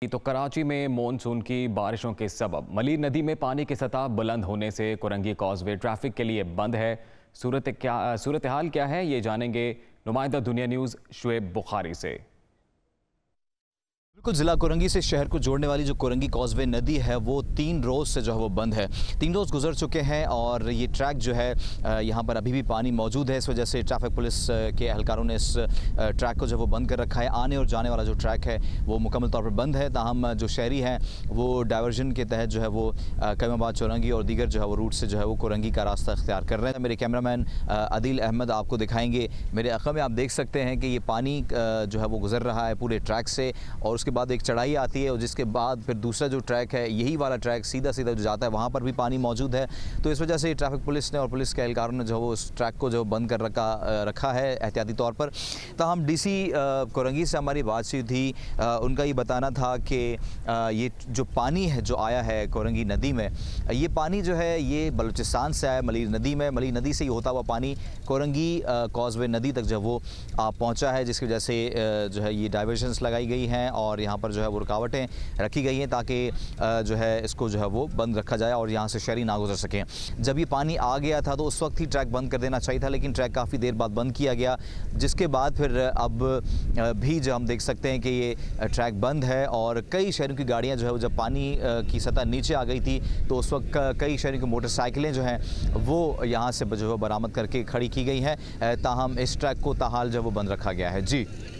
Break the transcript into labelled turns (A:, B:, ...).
A: तो कराची में मॉनसून की बारिशों के सबब मलीर नदी में पानी की सतह बुलंद होने से कोरंगी कॉजवे ट्रैफिक के लिए बंद है। सूरत हाल क्या है ये जानेंगे नुमाइंदा दुनिया न्यूज़ शुएब बुखारी से।
B: बिल्कुल, ज़िला कोरंगी से शहर को जोड़ने वाली जो कोरंगी कॉजवे नदी है वो 3 रोज़ से जो है वो बंद है। 3 रोज़ गुजर चुके हैं और ये ट्रैक जो है यहाँ पर अभी भी पानी मौजूद है। इस वजह से ट्रैफिक पुलिस के एहलकारों ने इस ट्रैक को जो वो बंद कर रखा है। आने और जाने वाला जो ट्रैक है वो मुकम्मल तौर पर बंद है। ताहम जो शहरी हैं वो डाइवर्जन के तहत जो है वो कैमाबाद, चौरंगी और दीगर जो है वो रूट से जो है वो कोरंगी का रास्ता इख्तियार कर रहे हैं। मेरे कैमरामैन आदिल अहमद आपको दिखाएंगे। मेरे अक़ब में आप देख सकते हैं कि ये पानी जो है वो गुजर रहा है पूरे ट्रैक से और उसके बाद एक चढ़ाई आती है और जिसके बाद फिर दूसरा जो ट्रैक है, यही वाला ट्रैक सीधा जो जाता है, वहाँ पर भी पानी मौजूद है। तो इस वजह से ट्रैफिक पुलिस ने और पुलिस के एहलकारों ने जो वो उस ट्रैक को जो बंद कर रखा है एहतियाती तौर पर। तो हम डीसी कोरंगी से हमारी बातचीत थी, उनका ये बताना था कि ये जो पानी है जो आया है कोरंगी नदी में, ये पानी जो है ये बलूचिस्तान से आया मलीर नदी में। मलीर नदी से ही होता हुआ पानी कोरंगी कॉजवे नदी तक जो वो पहुँचा है, जिसकी वजह से जो है ये डाइवर्शंस लगाई गई हैं और यहाँ पर जो है वो रुकावटें रखी गई हैं ताकि जो है इसको जो है वो बंद रखा जाए और यहाँ से शहरी ना गुजर सकें। जब ये पानी आ गया था तो उस वक्त ही ट्रैक बंद कर देना चाहिए था, लेकिन ट्रैक काफ़ी देर बाद बंद किया गया, जिसके बाद फिर अब भी जो हम देख सकते हैं कि ये ट्रैक बंद है और कई शहरों की गाड़ियाँ जो है जब पानी की सतह नीचे आ गई थी तो उस वक्त कई शहरों की मोटरसाइकिलें जो हैं वो यहाँ से जो है बरामद करके खड़ी की गई हैं। ताहम इस ट्रैक को ताहाल जो वो बंद रखा गया है। जी।